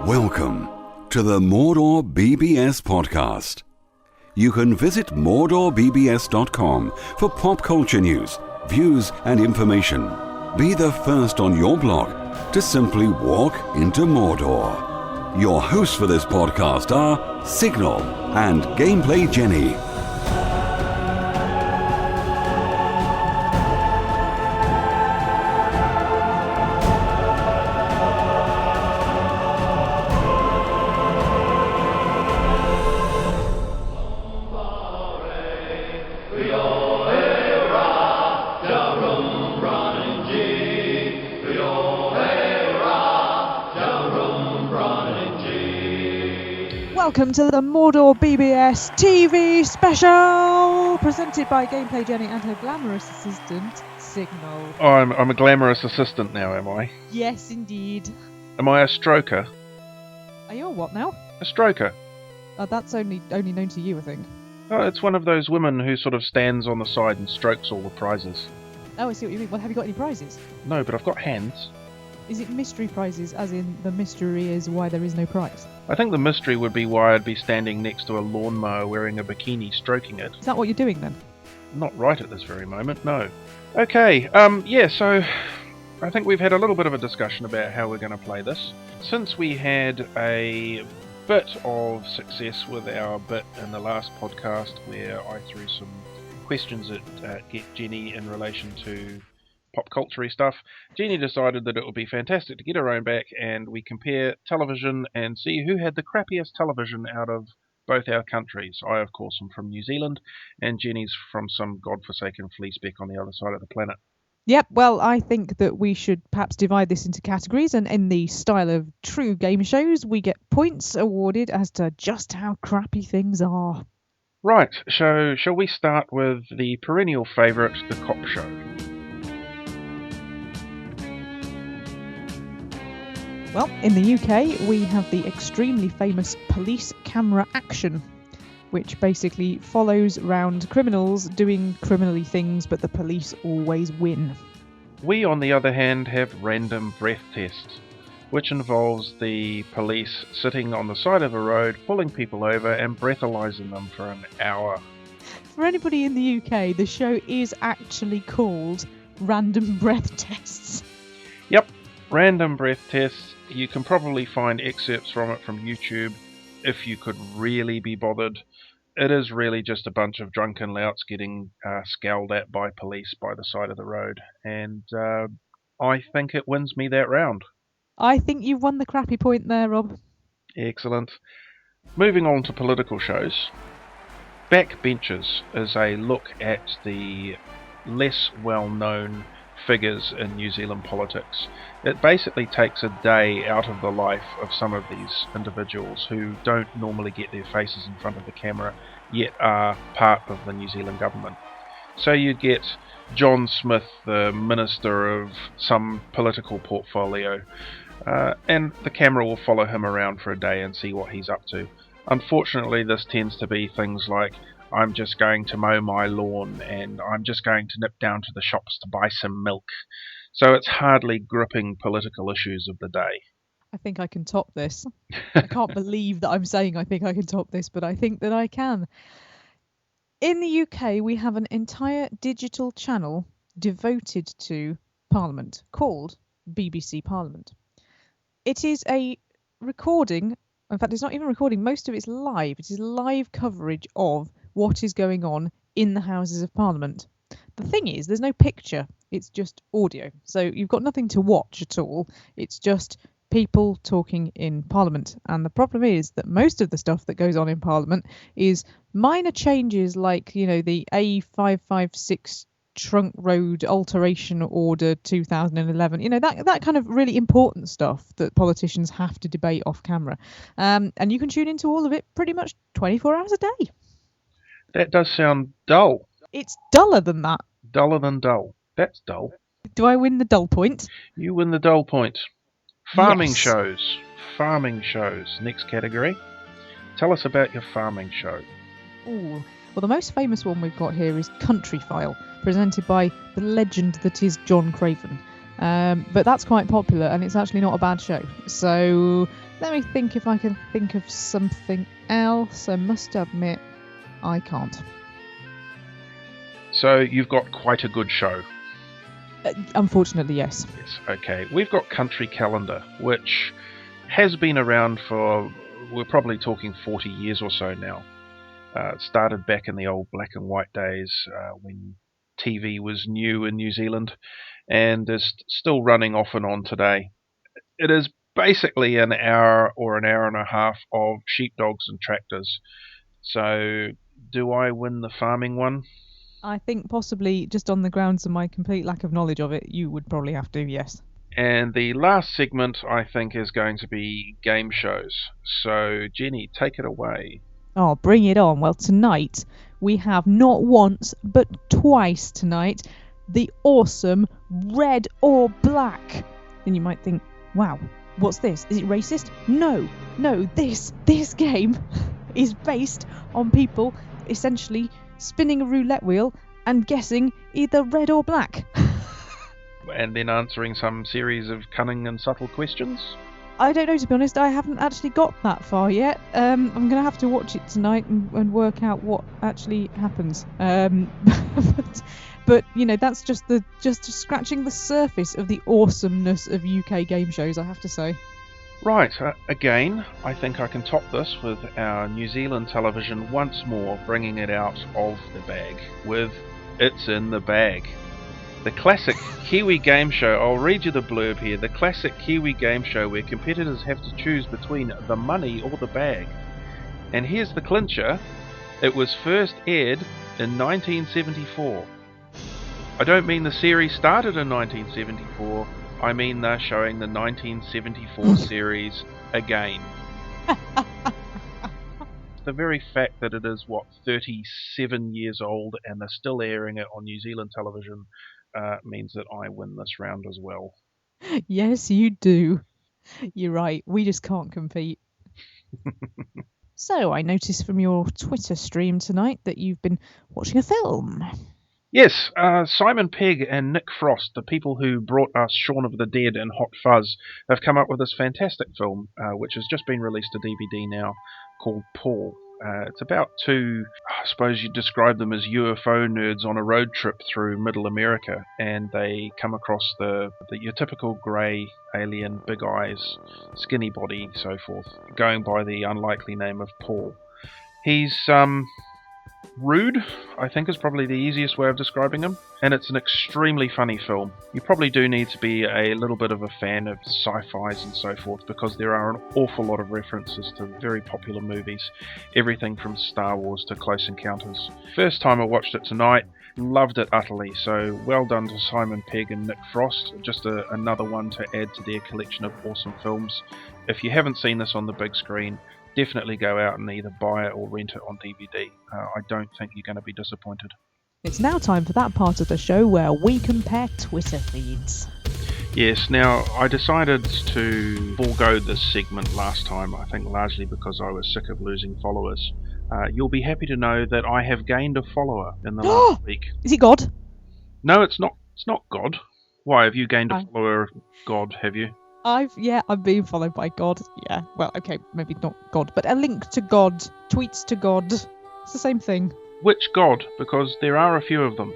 Welcome to the MordorBBS Podcast. You can visit MordorBBS.com for pop culture news, views and information. Be the first on your blog to simply walk into Mordor. Your hosts for this podcast are Signal and Gameplay Jenny. Welcome to the MordorBBS TV special, presented by Gameplay Jenny and her glamorous assistant, Signal. Oh, I'm a glamorous assistant now, am I? Yes, indeed. Am I a stroker? Are you a what now? A stroker. That's only known to you, I think. Oh, it's one of those women who sort of stands on the side and strokes all the prizes. Oh, I see what you mean. Well, have you got any prizes? No, but I've got hands. Is it mystery prizes, as in the mystery is why there is no prize? I think the mystery would be why I'd be standing next to a lawnmower wearing a bikini stroking it. Is that what you're doing then? Not right at this very moment, no. Okay, so I think we've had a little bit of a discussion about how we're going to play this. Since we had a bit of success with our bit in the last podcast where I threw some questions at Jenny in relation to pop culture stuff, Jenny decided that it would be fantastic to get her own back and we compare television and see who had the crappiest television out of both our countries. I, of course, am from New Zealand and Jenny's from some godforsaken flea speck on the other side of the planet. Yep, well, I think that we should perhaps divide this into categories, and in the style of true game shows, we get points awarded as to just how crappy things are. Right, so shall we start with the perennial favourite, The Cop Show? Well, in the UK, we have the extremely famous police camera action, which basically follows round criminals doing criminally things, but the police always win. We, on the other hand, have Random Breath Test, which involves the police sitting on the side of a road, pulling people over and breathalyzing them for an hour. For anybody in the UK, the show is actually called Random Breath Tests. Yep, Random Breath Tests. You can probably find excerpts from it from YouTube if you could really be bothered. It is really just a bunch of drunken louts getting scowled at by police by the side of the road, and I think it wins me that round. I think you've won the crappy point there, Rob. Excellent. Moving on to political shows. Backbenchers is a look at the less well-known figures in New Zealand politics. It basically takes a day out of the life of some of these individuals who don't normally get their faces in front of the camera, yet are part of the New Zealand government. So you get John Smith, the minister of some political portfolio, and the camera will follow him around for a day and see what he's up to. Unfortunately, this tends to be things like, I'm just going to mow my lawn and I'm just going to nip down to the shops to buy some milk. So it's hardly gripping political issues of the day. I think I can top this. I can't believe that I'm saying I think I can top this, but I think that I can. In the UK, we have an entire digital channel devoted to Parliament called BBC Parliament. It is a recording, in fact, it's not even recording, most of it's live. It is live coverage of what is going on in the Houses of Parliament. The thing is, there's no picture, it's just audio. So you've got nothing to watch at all. It's just people talking in Parliament. And the problem is that most of the stuff that goes on in Parliament is minor changes like, the A556 Trunk Road Alteration Order 2011, that kind of really important stuff that politicians have to debate off camera. And you can tune into all of it pretty much 24 hours a day. That does sound dull. It's duller than that. Duller than dull. That's dull. Do I win the dull point? You win the dull point. Farming Yes. shows. Farming shows. Next category. Tell us about your farming show. Ooh. Well, the most famous one we've got here is Country File, presented by the legend that is John Craven. But that's quite popular, and it's actually not a bad show. So Let me think if I can think of something else. I must admit, I can't. So you've got quite a good show. Unfortunately, yes. Yes, okay. We've got Country Calendar, which has been around for, we're probably talking 40 years or so now. It started back in the old black and white days when TV was new in New Zealand, and is still running off and on today. It is basically an hour or an hour and a half of sheepdogs and tractors. So, do I win the farming one? I think possibly, just on the grounds of my complete lack of knowledge of it, you would probably have to, yes. And the last segment, I think, is going to be game shows. So, Jenny, take it away. Oh, bring it on. Well, tonight we have not once, but twice tonight, the awesome Red or Black. And you might think, wow, what's this? Is it racist? No, this game is based on people essentially spinning a roulette wheel and guessing either red or black. And then answering some series of cunning and subtle questions? I don't know, to be honest. I haven't actually got that far yet. I'm going to have to watch it tonight and work out what actually happens. But you know, that's just scratching the surface of the awesomeness of UK game shows, I have to say. Right, again, I think I can top this with our New Zealand television once more bringing it out of the bag with It's in the Bag. The classic Kiwi game show, I'll read you the blurb here, the classic Kiwi game show where competitors have to choose between the money or the bag. And here's the clincher, it was first aired in 1974. I don't mean the series started in 1974, I mean they're showing the 1974 series again. The very fact that it is, 37 years old and they're still airing it on New Zealand television means that I win this round as well. Yes, you do. You're right, we just can't compete. So, I noticed from your Twitter stream tonight that you've been watching a film. Yes, Simon Pegg and Nick Frost, the people who brought us Shaun of the Dead and Hot Fuzz, have come up with this fantastic film, which has just been released to DVD now, called Paul. It's about two, I suppose you'd describe them as UFO nerds on a road trip through Middle America, and they come across your typical grey alien, big eyes, skinny body, so forth, going by the unlikely name of Paul. He's rude, I think, is probably the easiest way of describing him, and it's an extremely funny film. You probably do need to be a little bit of a fan of sci-fis and so forth, because there are an awful lot of references to very popular movies, everything from Star Wars to Close Encounters. First time I watched it tonight, loved it utterly, so well done to Simon Pegg and Nick Frost, just another one to add to their collection of awesome films. If you haven't seen this on the big screen, definitely go out and either buy it or rent it on DVD. I don't think you're going to be disappointed. It's now time for that part of the show where we compare Twitter feeds. Yes, now I decided to forego this segment last time, I think largely because I was sick of losing followers. You'll be happy to know that I have gained a follower in the last week. Is he God? No, it's not God. Why, have you gained a follower, God, have you? I'm being followed by God. Yeah, well, okay, maybe not God, but a link to God, tweets to God. It's the same thing. Which God? Because there are a few of them.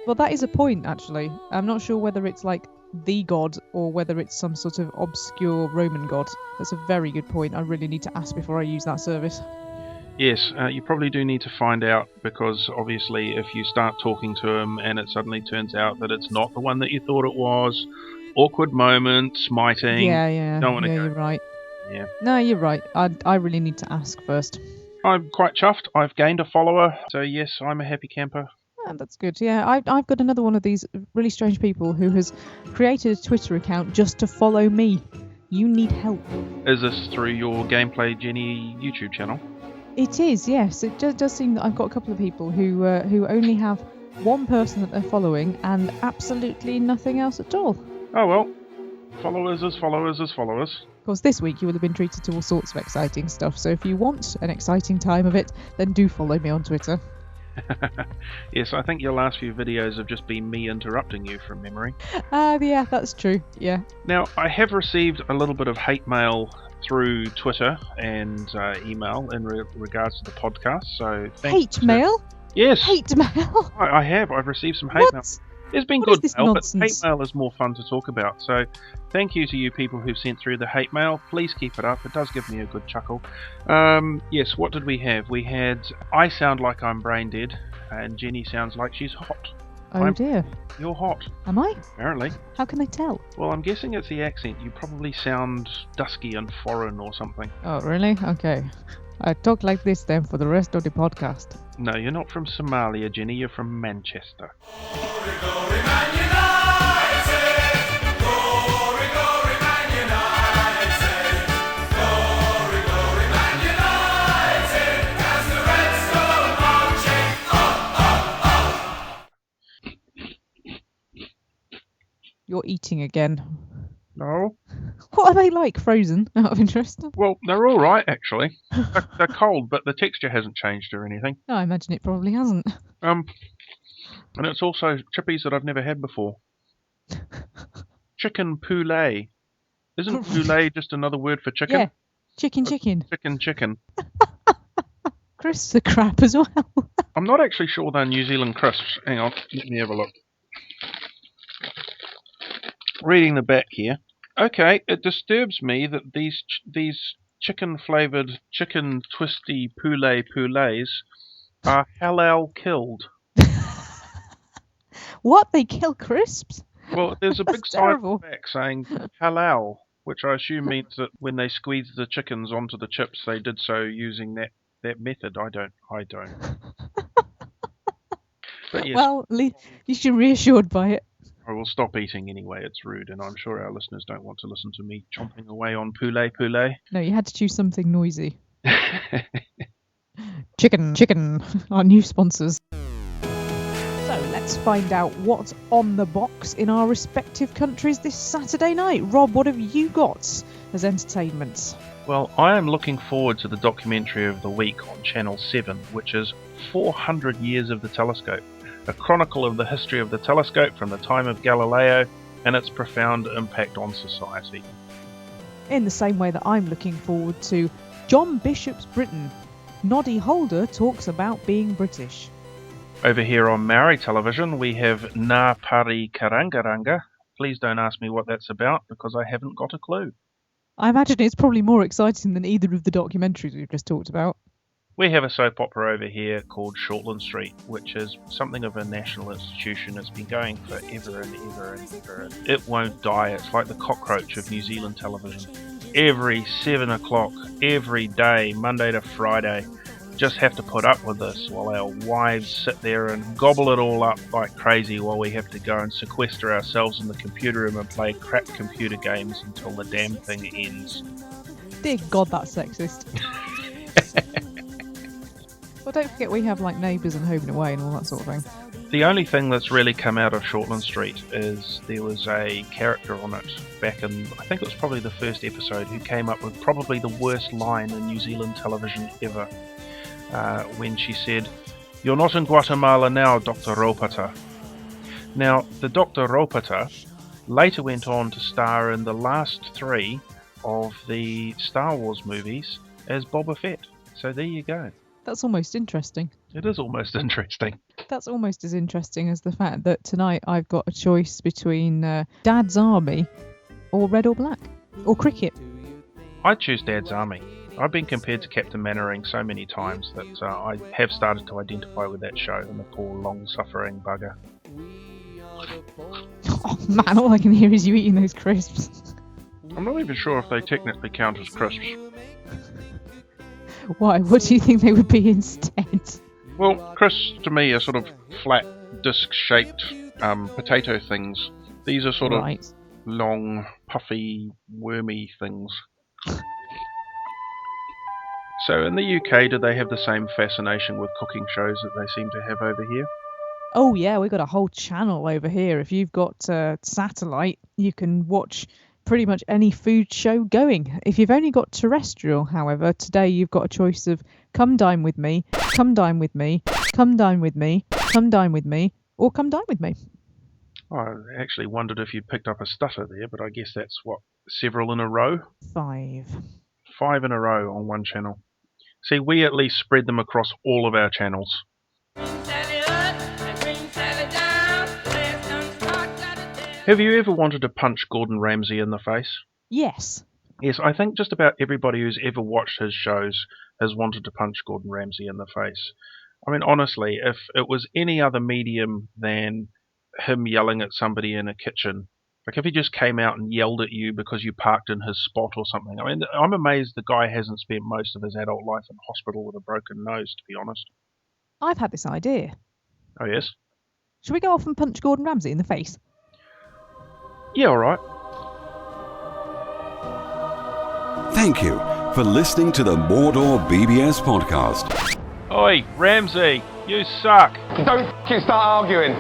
Well, that is a point, actually. I'm not sure whether it's like the God or whether it's some sort of obscure Roman God. That's a very good point. I really need to ask before I use that service. Yes, you probably do need to find out, because obviously if you start talking to him and it suddenly turns out that it's not the one that you thought it was, awkward moment, smiting. Yeah. Don't want to go. You're right. Yeah. No, you're right. I really need to ask first. I'm quite chuffed. I've gained a follower, so yes, I'm a happy camper. Oh, that's good. Yeah, I've got another one of these really strange people who has created a Twitter account just to follow me. You need help. Is this through your Gameplay Jenny YouTube channel? It is, yes. It does seem that I've got a couple of people who only have one person that they're following and absolutely nothing else at all. Oh well, followers as followers as followers. Of course, this week you will have been treated to all sorts of exciting stuff, so if you want an exciting time of it, then do follow me on Twitter. Yes, I think your last few videos have just been me interrupting you from memory. Yeah, that's true, yeah. Now, I have received a little bit of hate mail through Twitter and email in regards to the podcast. So thanks. Hate mail? Yes. Hate mail? I have. I've received some hate What? mail. There's been What good is this mail, nonsense? but hate mail is more fun to talk about. So thank you to you people who've sent through the hate mail. Please keep it up. It does give me a good chuckle. Yes, what did we have? We had I sound like I'm brain dead, and Jenny sounds like she's hot. Oh dear. You're hot, Am I? apparently. How can I tell? Well, I'm guessing it's the accent. You probably sound dusky and foreign or something. Oh, really? Okay. I talk like this then for the rest of the podcast. No, you're not from Somalia, Jenny. You're from Manchester. You're eating again. No? What are they like, frozen, out of interest? Well, they're all right, actually. They're cold, but the texture hasn't changed or anything. No, I imagine it probably hasn't. And it's also chippies that I've never had before. Chicken poulet. Isn't poulet just another word for chicken? Yeah. Chicken. Chicken. Crisps are crap as well. I'm not actually sure they're New Zealand crisps. Hang on, let me have a look. Reading the back here. Okay, it disturbs me that these chicken-flavoured, chicken twisty poulets are halal killed. What? They kill crisps? Well, there's a big That's sign on terrible. the back saying halal, which I assume means that when they squeezed the chickens onto the chips, they did so using that method. I don't. But yes, Well, at least you should be reassured by it. I will stop eating anyway. It's rude, and I'm sure our listeners don't want to listen to me chomping away on poulet. No, you had to choose something noisy. Chicken, our new sponsors. So let's find out what's on the box in our respective countries this Saturday night. Rob, what have you got as entertainment? Well, I am looking forward to the documentary of the week on Channel 7, which is 400 Years of the Telescope, a chronicle of the history of the telescope from the time of Galileo and its profound impact on society. In the same way that I'm looking forward to John Bishop's Britain. Noddy Holder talks about being British. Over here on Maori television, we have Ngā Pari Karangaranga. Please don't ask me what that's about, because I haven't got a clue. I imagine it's probably more exciting than either of the documentaries we've just talked about. We have a soap opera over here called Shortland Street, which is something of a national institution. It's been going for ever and ever and ever. It won't die. It's like the cockroach of New Zealand television. Every 7 o'clock, every day, Monday to Friday, just have to put up with this while our wives sit there and gobble it all up like crazy while we have to go and sequester ourselves in the computer room and play crap computer games until the damn thing ends. Dear God, that's sexist. Well, don't forget we have like Neighbours and Home and Away and all that sort of thing. The only thing that's really come out of Shortland Street is there was a character on it back in, I think it was probably the first episode, who came up with probably the worst line in New Zealand television ever. When she said, "You're not in Guatemala now, Dr. Ropata." Now, the Dr. Ropata later went on to star in the last 3 of the Star Wars movies as Boba Fett. So there you go. That's almost interesting. It is almost interesting. That's almost as interesting as the fact that tonight I've got a choice between Dad's Army or Red or Black or cricket. I'd choose Dad's Army. I've been compared to Captain Mannering so many times that I have started to identify with that show and the poor long-suffering bugger. Oh man, all I can hear is you eating those crisps. I'm not even sure if they technically count as crisps. Why? What do you think they would be instead? Well, crisps to me are sort of flat, disc-shaped potato things. These are sort of long, puffy, wormy things. So in the UK, do they have the same fascination with cooking shows that they seem to have over here? Oh yeah, we've got a whole channel over here. If you've got satellite, you can watch pretty much any food show going. If you've only got terrestrial, however, today you've got a choice of Come Dine With Me, Come Dine With Me, Come Dine With Me, Come Dine With Me, or Come Dine With Me. I actually wondered if you'd picked up a stutter there, but I guess that's, what, several in a row? 5. 5 in a row on one channel. See, we at least spread them across all of our channels. Have you ever wanted to punch Gordon Ramsay in the face? Yes. Yes, I think just about everybody who's ever watched his shows has wanted to punch Gordon Ramsay in the face. I mean, honestly, if it was any other medium than him yelling at somebody in a kitchen, like if he just came out and yelled at you because you parked in his spot or something, I mean, I'm amazed the guy hasn't spent most of his adult life in hospital with a broken nose, to be honest. I've had this idea. Oh, yes? Should we go off and punch Gordon Ramsay in the face? Yeah, all right. Thank you for listening to the MordorBBS Podcast. Oi, Ramsay, you suck. Don't start arguing.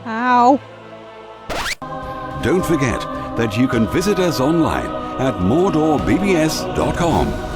Ow. Don't forget that you can visit us online at MordorBBS.com.